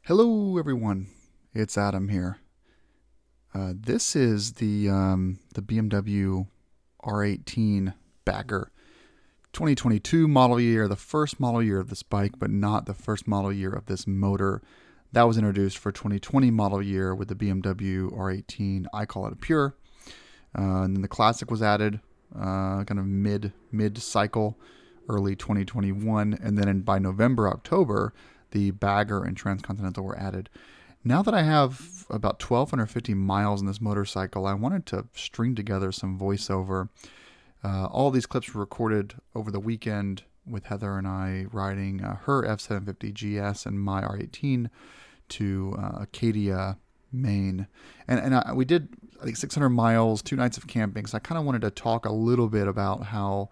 Hello, everyone. It's Adam here. This is the BMW R18 bagger, 2022 model year, the first model year of this bike, but not the first model year of this motor. That was introduced for 2020 model year with the BMW R18. I call it a Pure. And then the Classic was added, kind of mid cycle, early 2021, and then by November, October, the Bagger and Transcontinental were added. Now that I have about 1,250 miles in this motorcycle, I wanted to string together some voiceover. All these clips were recorded over the weekend with Heather and I riding her F750 GS and my R18 to Acadia, Maine. And we did, I think, 600 miles, 2 nights of camping. So I kind of wanted to talk a little bit about how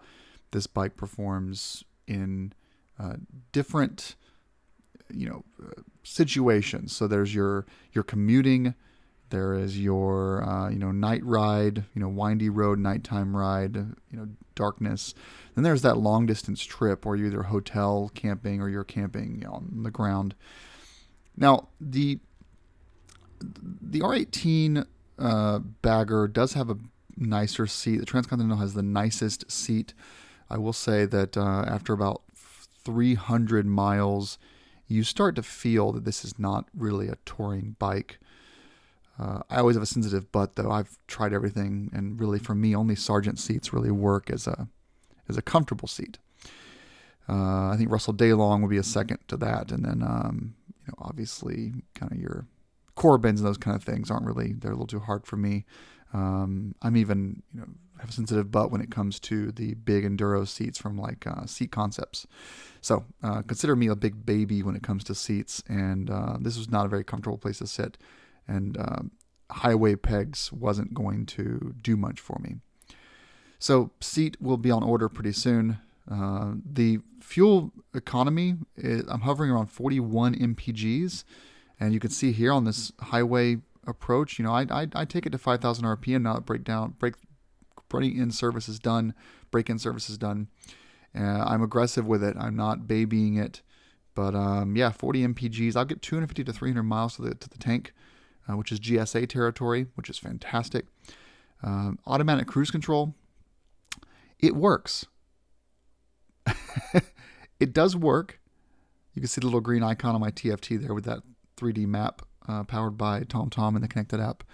this bike performs in different situations. So there's your commuting, there is your night ride, windy road, nighttime ride, darkness. Then there's that long distance trip where you're either hotel camping or you're camping on the ground. Now the R18 bagger does have a nicer seat. The Transcontinental has the nicest seat. I will say that after about 300 miles, you start to feel that this is not really a touring bike. I always have a sensitive butt, though. I've tried everything, and really, for me, only Sargent seats really work as a comfortable seat. I think Russell Daylong would be a second to that, and then obviously, kind of your Corbins and those kind of things they're a little too hard for me. I'm even have a sensitive butt when it comes to the big enduro seats from like Seat Concepts. So consider me a big baby when it comes to seats, and this was not a very comfortable place to sit, and highway pegs wasn't going to do much for me. So seat will be on order pretty soon. The fuel economy I'm hovering around 41 mpgs, and you can see here on this highway approach, I take it to 5,000 RPM now. Break-in service is done. I'm aggressive with it. I'm not babying it, but 40 mpgs. I'll get 250 to 300 miles to the tank, which is GSA territory, which is fantastic. Automatic cruise control. It works. It does work. You can see the little green icon on my TFT there with that 3D map powered by TomTom and the connected app.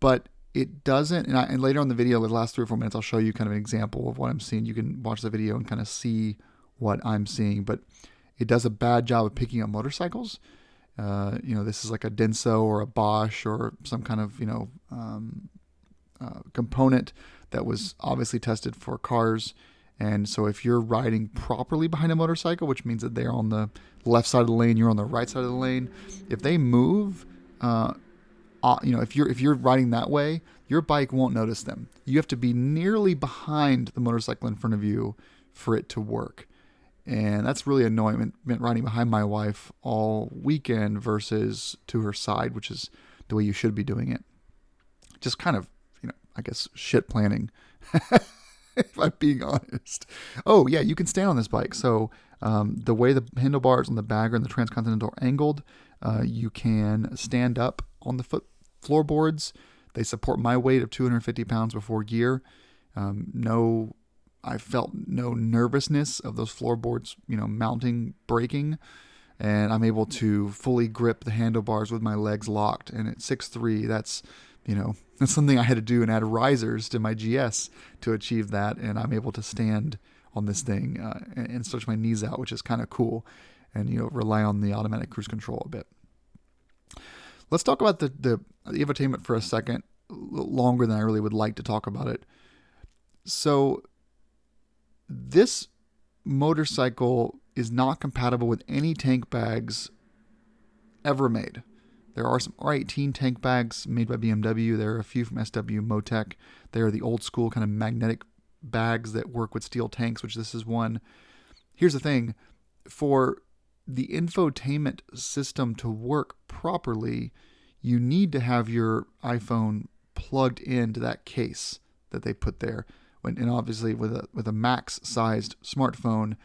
But it doesn't, and later on in the video, the last 3 or 4 minutes, I'll show you kind of an example of what I'm seeing. You can watch the video and kind of see what I'm seeing, but it does a bad job of picking up motorcycles. This is like a Denso or a Bosch or some kind of, component that was obviously tested for cars. And so if you're riding properly behind a motorcycle, which means that they're on the left side of the lane, you're on the right side of the lane, if they move, if you're riding that way, your bike won't notice them. You have to be nearly behind the motorcycle in front of you for it to work. And that's really annoying. It meant riding behind my wife all weekend versus to her side, which is the way you should be doing it. Just kind of, I guess, shit planning, if I'm being honest. Oh, yeah, you can stand on this bike. So the way the handlebars on the Bagger and the Transcontinental are angled, you can stand up on the floorboards. They support my weight of 250 pounds before gear. I felt no nervousness of those floorboards, mounting, braking, and I'm able to fully grip the handlebars with my legs locked. And at 6'3", that's something I had to do and add risers to my GS to achieve that. And I'm able to stand on this thing and stretch my knees out, which is kind of cool, and rely on the automatic cruise control a bit. Let's talk about the infotainment for a second, a little longer than I really would like to talk about it. So this motorcycle is not compatible with any tank bags ever made. There are some R18 tank bags made by BMW. There are a few from SW Motec. They are the old school kind of magnetic bags that work with steel tanks, which this is one. Here's the thing. For the infotainment system to work properly, you need to have your iPhone plugged into that case that they put there. And obviously with a max-sized smartphone,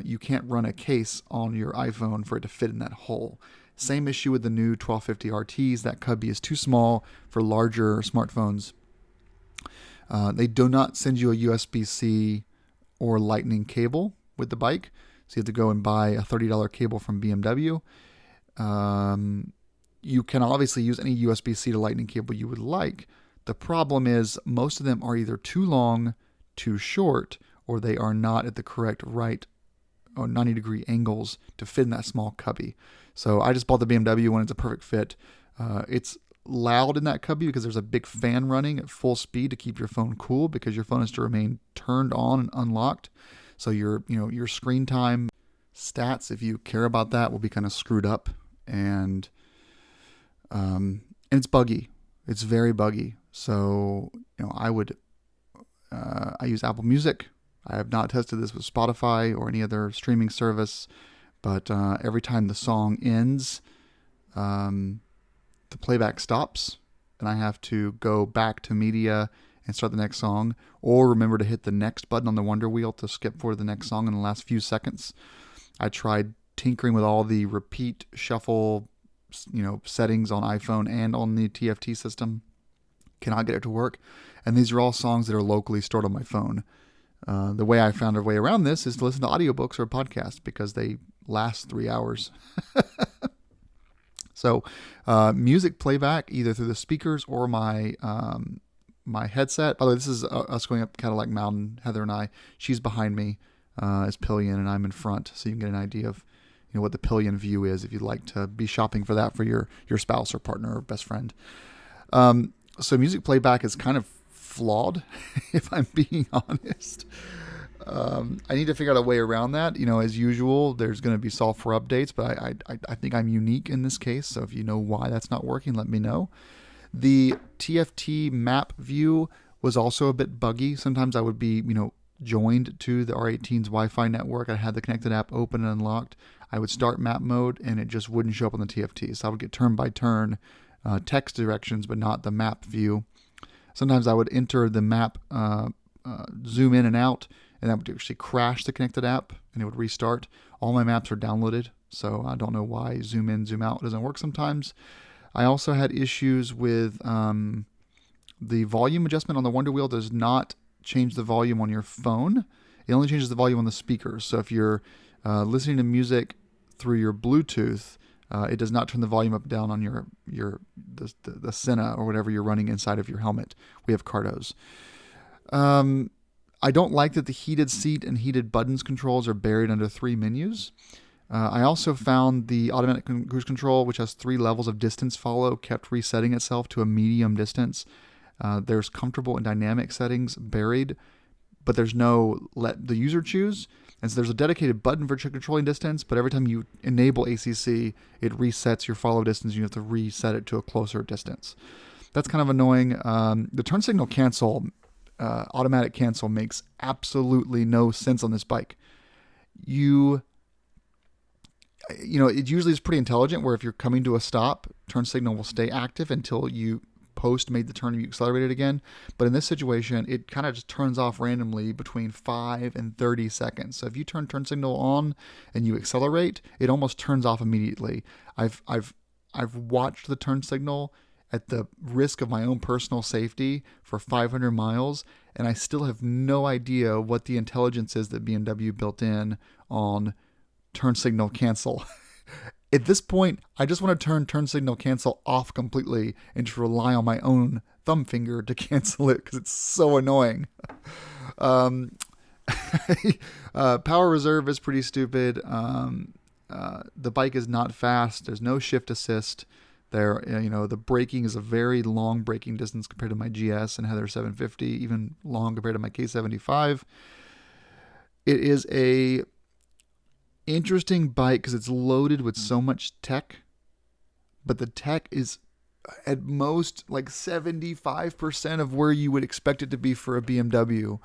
you can't run a case on your iPhone for it to fit in that hole. Same issue with the new 1250 RTs. That cubby is too small for larger smartphones. They do not send you a USB-C or Lightning cable with the bike, so you have to go and buy a $30 cable from BMW. You can obviously use any USB-C to Lightning cable you would like. The problem is most of them are either too long, too short, or they are not at the correct right or 90-degree angles to fit in that small cubby. So I just bought the BMW one. It's a perfect fit. It's loud in that cubby because there's a big fan running at full speed to keep your phone cool, because your phone has to remain turned on and unlocked. So your screen time stats, if you care about that, will be kind of screwed up, and it's buggy. It's very buggy. So I use Apple Music. I have not tested this with Spotify or any other streaming service, but every time the song ends, the playback stops, and I have to go back to media and start the next song, or remember to hit the next button on the Wonder Wheel to skip forward to the next song in the last few seconds. I tried tinkering with all the repeat shuffle, settings on iPhone and on the TFT system. Cannot get it to work. And these are all songs that are locally stored on my phone. The way I found a way around this is to listen to audiobooks or podcasts, because they last 3 hours. So music playback either through the speakers or my headset. By the way, this is us going up Cadillac Mountain, Heather and I. She's behind me as pillion, and I'm in front, so you can get an idea of what the pillion view is if you'd like to be shopping for that for your spouse or partner or best friend. So music playback is kind of flawed, if I'm being honest. I need to figure out a way around that. As usual, there's going to be software updates, but I think I'm unique in this case. So if you know why that's not working, let me know. The Tft Map View was also a bit buggy. Sometimes I would be, joined to the R18's Wi-Fi network. I had the connected app open and unlocked. I would start map mode, and it just wouldn't show up on the TFT. So I would get turn by turn text directions, but not the map view. Sometimes I would enter the map, zoom in and out, and that would actually crash the connected app, and it would restart. All my maps are downloaded, so I don't know why zoom in, zoom out doesn't work sometimes. I also had issues with the volume adjustment on the Wonder Wheel does not change the volume on your phone. It only changes the volume on the speakers. So if you're listening to music through your Bluetooth, it does not turn the volume up and down on the Senna or whatever you're running inside of your helmet. We have Cardos. I don't like that the heated seat and heated buttons controls are buried under 3 menus. I also found the automatic cruise control, which has 3 levels of distance follow, kept resetting itself to a medium distance. There's comfortable and dynamic settings buried, but there's no let the user choose. And so there's a dedicated button for controlling distance, but every time you enable ACC, it resets your follow distance. And you have to reset it to a closer distance. That's kind of annoying. The turn signal cancel, automatic cancel, makes absolutely no sense on this bike. It usually is pretty intelligent, where if you're coming to a stop, turn signal will stay active until you made the turn and you accelerated again. But in this situation, it kind of just turns off randomly between 5 and 30 seconds. So if you turn signal on and you accelerate, it almost turns off immediately. I've watched the turn signal at the risk of my own personal safety for 500 miles, and I still have no idea what the intelligence is that BMW built in on turn signal cancel. At this point, I just want to turn signal cancel off completely and just rely on my own thumb finger to cancel it, because it's so annoying. Power reserve is pretty stupid. The bike is not fast. There's no shift assist. The braking is a very long braking distance compared to my GS and Heather 750, even long compared to my K75. It is a interesting bike because it's loaded with so much tech, but the tech is at most like 75% of where you would expect it to be for a BMW.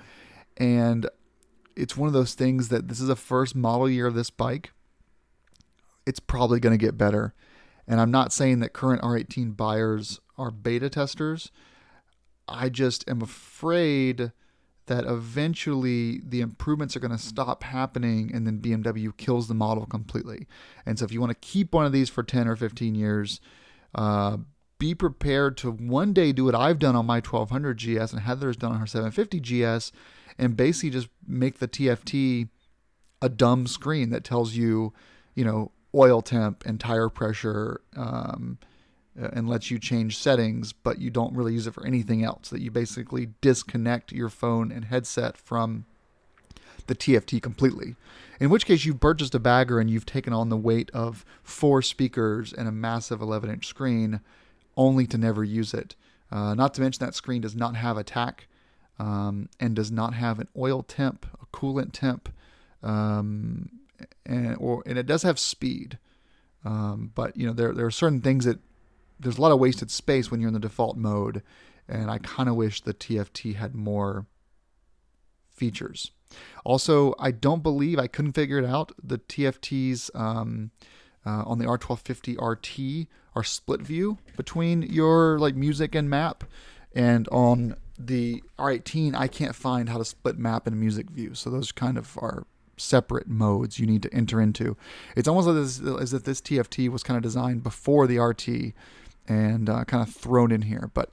And it's one of those things that this is a first model year of this bike. It's probably going to get better. And I'm not saying that current R18 buyers are beta testers. I just am afraid that eventually the improvements are going to stop happening and then BMW kills the model completely. And so if you want to keep one of these for 10 or 15 years, be prepared to one day do what I've done on my 1200 GS and Heather's done on her 750 GS, and basically just make the TFT a dumb screen that tells you, oil temp and tire pressure, and lets you change settings, but you don't really use it for anything else. That you basically disconnect your phone and headset from the TFT completely. In which case you've purchased a bagger and you've taken on the weight of 4 speakers and a massive 11-inch screen, only to never use it. Not to mention that screen does not have a tack, and does not have an oil temp, a coolant temp, and it does have speed. But there are certain things that there's a lot of wasted space when you're in the default mode, and I kind of wish the TFT had more features. Also, I couldn't figure it out. The TFTs on the R1250 RT are split view between your music and map, and on the R18 I can't find how to split map and music view. So those kind of are separate modes you need to enter into. It's almost as if this TFT was kind of designed before the RT and kind of thrown in here. But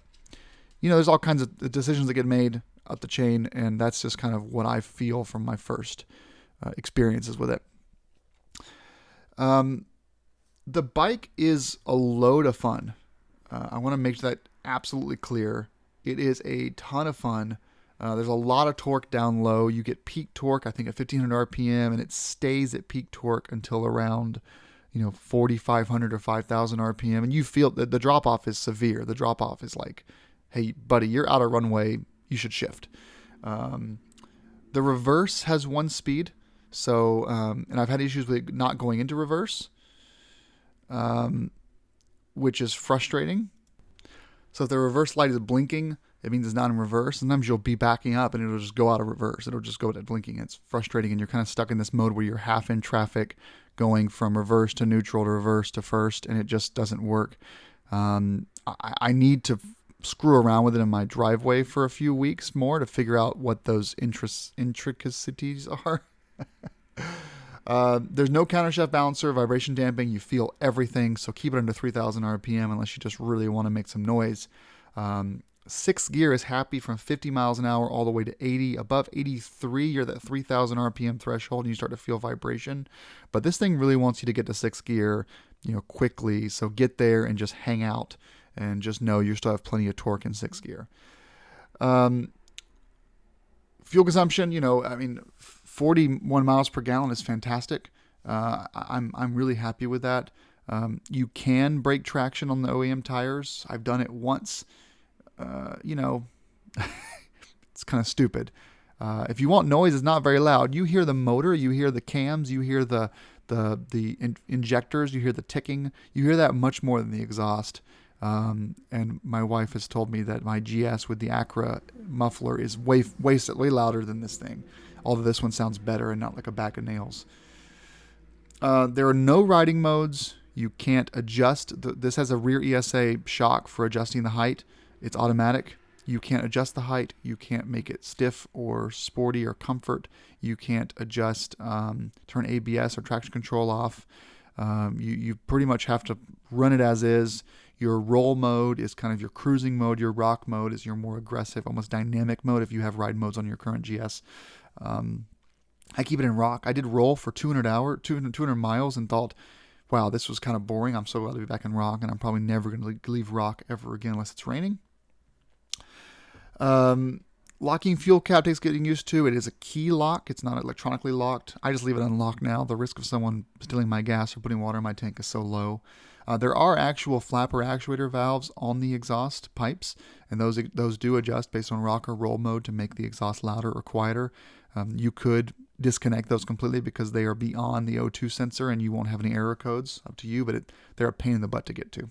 there's all kinds of decisions that get made up the chain, and that's just kind of what I feel from my first experiences with it. The bike is a load of fun. I want to make that absolutely clear. It is a ton of fun. There's a lot of torque down low. You get peak torque, I think, at 1500 RPM, and it stays at peak torque until around 4,500 or 5,000 RPM. And you feel that the drop-off is severe. The drop-off is like, hey, buddy, you're out of runway. You should shift. The reverse has 1 speed. So, and I've had issues with it not going into reverse, which is frustrating. So if the reverse light is blinking, it means it's not in reverse. Sometimes you'll be backing up and it'll just go out of reverse. It'll just go to blinking. It's frustrating, and you're kind of stuck in this mode where you're half in traffic going from reverse to neutral to reverse to first, and it just doesn't work. I need to screw around with it in my driveway for a few weeks more to figure out what those intricacies are. There's no countershaft balancer, vibration damping. You feel everything, so keep it under 3,000 RPM unless you just really want to make some noise. 6th gear is happy from 50 miles an hour all the way to 80. Above 83, you're that 3,000 RPM threshold and you start to feel vibration. But this thing really wants you to get to 6th gear, quickly. So get there and just hang out and just know you still have plenty of torque in 6th gear. Fuel consumption, 41 miles per gallon is fantastic. I'm really happy with that. You can brake traction on the OEM tires. I've done it once. It's kind of stupid. If you want noise, it's not very loud. You hear the motor, you hear the cams, you hear the injectors, you hear the ticking. You hear that much more than the exhaust. And my wife has told me that my GS with the Acura muffler is way louder than this thing. Although this one sounds better and not like a bag of nails. There are no riding modes. You can't adjust. This has a rear ESA shock for adjusting the height. It's automatic. You can't adjust the height. You can't make it stiff or sporty or comfort. You can't adjust, turn ABS or traction control off. You pretty much have to run it as is. Your roll mode is kind of your cruising mode. Your rock mode is your more aggressive, almost dynamic mode if you have ride modes on your current GS. I keep it in rock. I did roll for 200 miles and thought, wow, this was kind of boring. I'm so glad to be back in rock, and I'm probably never going to leave rock ever again unless it's raining. Locking fuel cap takes getting used to. It is a key lock. It's not electronically locked. I just leave it unlocked now. The risk of someone stealing my gas or putting water in my tank is so low. There are actual flapper actuator valves on the exhaust pipes, and those do adjust based on rock or roll mode to make the exhaust louder or quieter. You could disconnect those completely because they are beyond the O2 sensor and you won't have any error codes. Up to you, but they're a pain in the butt to get to.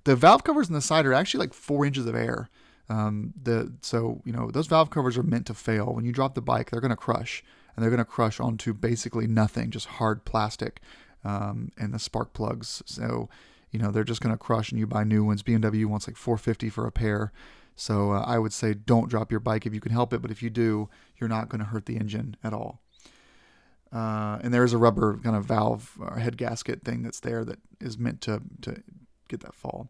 The valve covers on the side are actually like 4 inches of air. Those valve covers are meant to fail. When you drop the bike, they're going to crush, and they're going to crush onto basically nothing, just hard plastic, and the spark plugs. So, they're just going to crush and you buy new ones. BMW wants like $450 for a pair. So I would say don't drop your bike if you can help it, but if you do, you're not going to hurt the engine at all. And there is a rubber kind of valve or head gasket thing that's there that is meant to get that fall.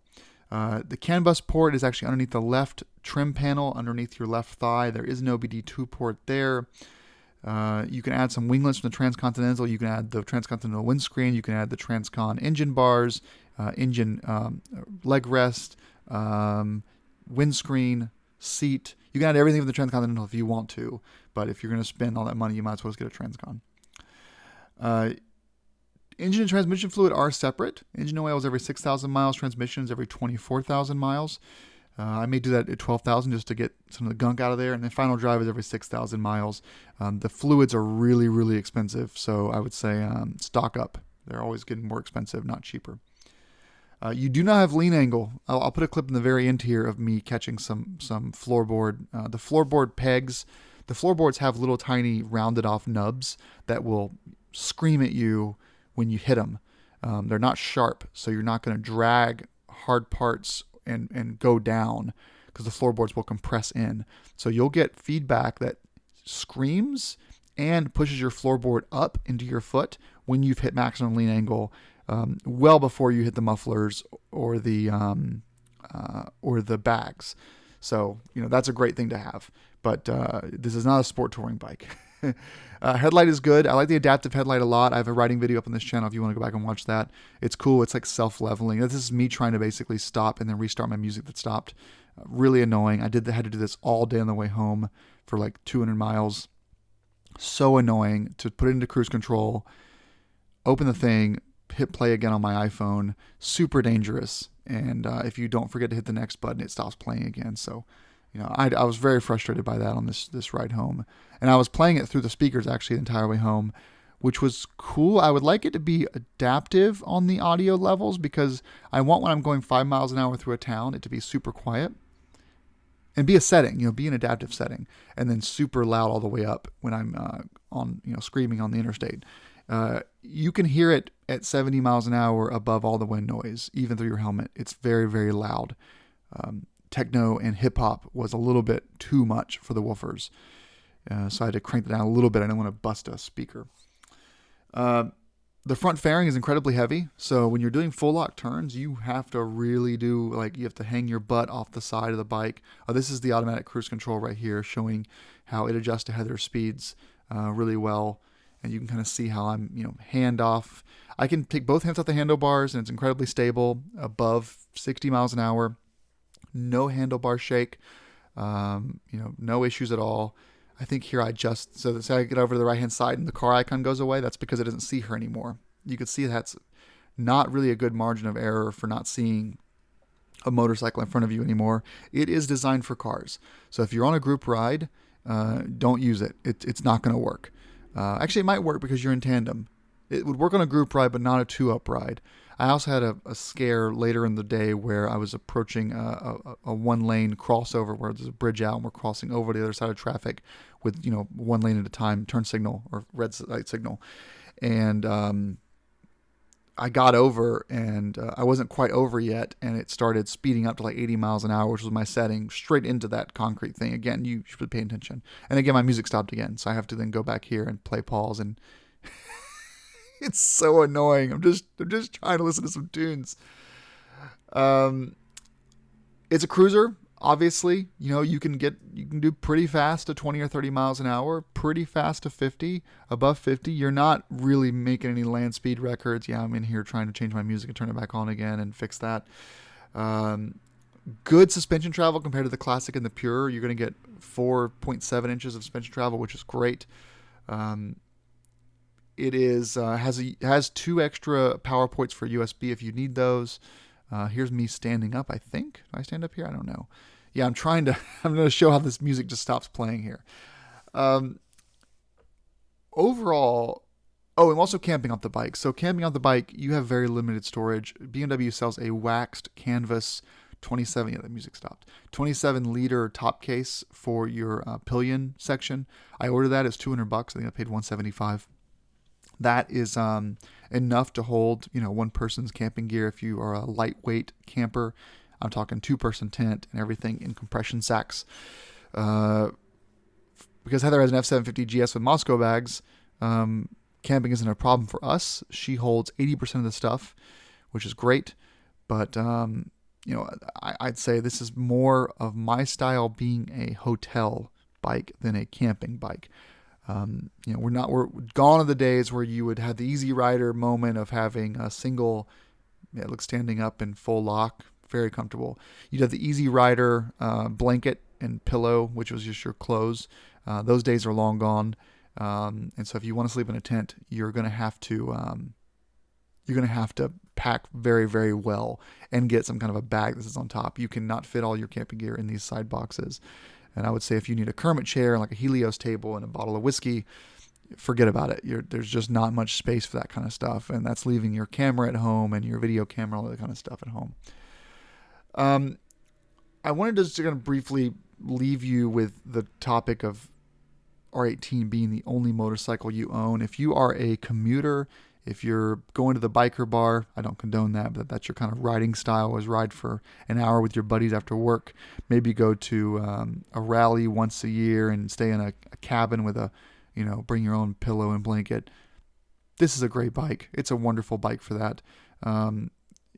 The CAN bus port is actually underneath the left trim panel, underneath your left thigh. There is an OBD2 port there. You can add some winglets from the Transcontinental. You can add the Transcontinental windscreen. You can add the Transcon engine bars, engine leg rest, windscreen, seat. You can add everything from the Transcontinental if you want to, but if you're going to spend all that money, you might as well just get a Transcon. Engine and transmission fluid are separate. Engine oil is every 6,000 miles. Transmissions every 24,000 miles. I may do that at 12,000 just to get some of the gunk out of there. And then final drive is every 6,000 miles. The fluids are really, really expensive. So I would say stock up. They're always getting more expensive, not cheaper. You do not have lean angle. I'll put a clip in the very end here of me catching some floorboard. The floorboard pegs. The floorboards have little tiny rounded off nubs that will scream at you when you hit them. They're not sharp, so you're not going to drag hard parts and go down because the floorboards will compress in. So you'll get feedback that screams and pushes your floorboard up into your foot when you've hit maximum lean angle, well before you hit the mufflers or the bags. So, that's a great thing to have. But this is not a sport touring bike. Headlight is good. I like the adaptive headlight a lot. I have a riding video up on this channel if you want to go back and watch that. It's cool. It's like self-leveling. This is me trying to basically stop and then restart my music that stopped. Really annoying. I had to do this all day on the way home for like 200 miles. So annoying to put it into cruise control, open the thing, hit play again on my iPhone. Super dangerous. And if you don't forget to hit the next button, it stops playing again. So, I was very frustrated by that on this ride home. And I was playing it through the speakers actually the entire way home, which was cool. I would like it to be adaptive on the audio levels because I want when I'm going 5 miles an hour through a town, it to be super quiet and be a setting, be an adaptive setting, and then super loud all the way up when I'm screaming on the interstate. You can hear it at 70 miles an hour above all the wind noise, even through your helmet. It's very, very loud. Techno and hip hop was a little bit too much for the woofers. So I had to crank it down a little bit. I didn't want to bust a speaker. The front fairing is incredibly heavy. So when you're doing full lock turns, you have to really you have to hang your butt off the side of the bike. This is the automatic cruise control right here showing how it adjusts to Heather speeds really well. And you can kind of see how I'm, hand off. I can take both hands off the handlebars and it's incredibly stable above 60 miles an hour. No handlebar shake, no issues at all. I think here I just, so I get over to the right-hand side and the car icon goes away. That's because it doesn't see her anymore. You can see that's not really a good margin of error for not seeing a motorcycle in front of you anymore. It is designed for cars. So if you're on a group ride, don't use it. It's not going to work. Actually, it might work because you're in tandem. It would work on a group ride, but not a two-up ride. I also had a scare later in the day where I was approaching a one-lane crossover where there's a bridge out and we're crossing over the other side of traffic with, one lane at a time, turn signal or red light signal. And I got over and I wasn't quite over yet and it started speeding up to like 80 miles an hour, which was my setting, straight into that concrete thing. Again, you should pay attention. And again, my music stopped again. So I have to then go back here and play pause and it's so annoying. I'm just trying to listen to some tunes. It's a cruiser, obviously. You can do pretty fast to 20 or 30 miles an hour, pretty fast to 50, above 50. You're not really making any land speed records. Yeah, I'm in here trying to change my music and turn it back on again and fix that. Good suspension travel compared to the Classic and the Pure. You're going to get 4.7 inches of suspension travel, which is great. It is has 2 extra power ports for USB if you need those. Here's me standing up, I think. Do I stand up here? I don't know. Yeah, I'm going to show how this music just stops playing here. Overall, I'm also camping off the bike. So camping off the bike, you have very limited storage. BMW sells a waxed canvas 27, yeah, the music stopped. 27 liter top case for your pillion section. I ordered that. It's $200. I think I paid $175. That is enough to hold, one person's camping gear if you are a lightweight camper. I'm talking 2-person tent and everything in compression sacks. Because Heather has an F750 GS with Moscow bags, camping isn't a problem for us. She holds 80% of the stuff, which is great. But, you know, I'd say this is more of my style being a hotel bike than a camping bike. You know, we're gone are the days where you would have the Easy Rider moment of having a single, standing up in full lock, very comfortable. You'd have the Easy Rider blanket and pillow, which was just your clothes. Those days are long gone. And so if you want to sleep in a tent, you're going to have to pack very, very well and get some kind of a bag that sits on top. You cannot fit all your camping gear in these side boxes. And I would say if you need a Kermit chair, like a Helios table and a bottle of whiskey, forget about it. There's just not much space for that kind of stuff. And that's leaving your camera at home and your video camera, all that kind of stuff at home. I wanted to just kind of briefly leave you with the topic of R18 being the only motorcycle you own. If you are a commuter, if you're going to the biker bar, I don't condone that, but that's your kind of riding style, is ride for an hour with your buddies after work. Maybe go to a rally once a year and stay in a cabin with bring your own pillow and blanket. This is a great bike. It's a wonderful bike for that.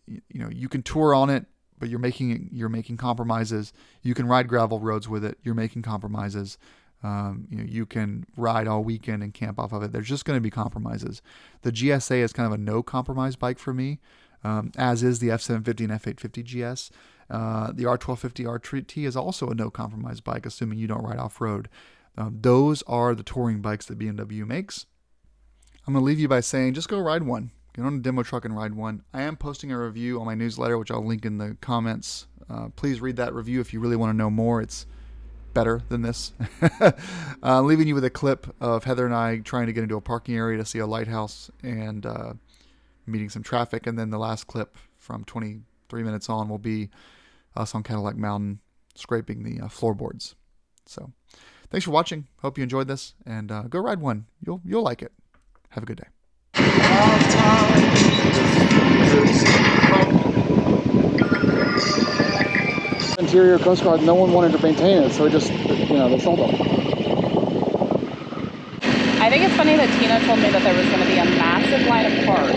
You can tour on it, but you're making compromises. You can ride gravel roads with it. You're making compromises. You can ride all weekend and camp off of it. There's just going to be compromises. The GSA is kind of a no compromise bike for me, as is the F750 and F850 GS. The R1250 R18 is also a no compromise bike, assuming you don't ride off road. Those are the touring bikes that BMW makes. I'm going to leave you by saying, just go ride one. Get on a demo truck and ride one. I am posting a review on my newsletter, which I'll link in the comments. Please read that review if you really want to know more. It's better than this. Leaving you with a clip of Heather and I trying to get into a parking area to see a lighthouse and meeting some traffic. And then the last clip from 23 minutes on will be us on Cadillac Mountain scraping the floorboards. So thanks for watching. Hope you enjoyed this, and go ride one. You'll like it. Have a good day. Interior Coast Guard, no one wanted to maintain it, so they sold them. I think it's funny that Tina told me that there was going to be a massive line of cars.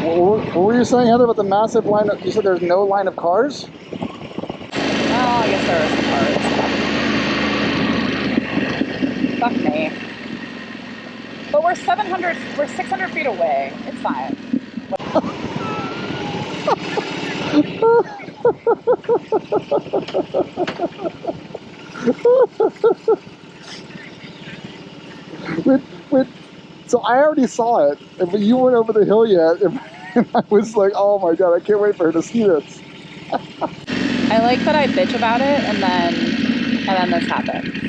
What were you saying, Heather, about the massive line of, you said there's no line of cars? Well, I guess there are some cars. Fuck me. But we're 600 feet away. It's fine. So I already saw it, but you weren't over the hill yet, and I was like, oh my god, I can't wait for her to see this. I like that I bitch about it, and then this happened.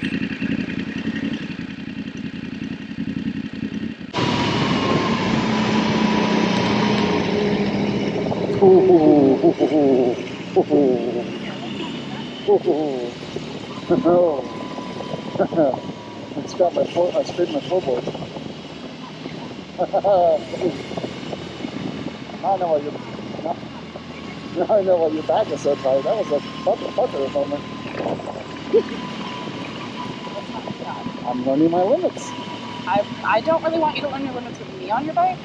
It's got I scraped my floorboard. Now I know why your back is so tight. That was a fucker moment. I'm learning my limits. I don't really want you to learn your limits with me on your bike.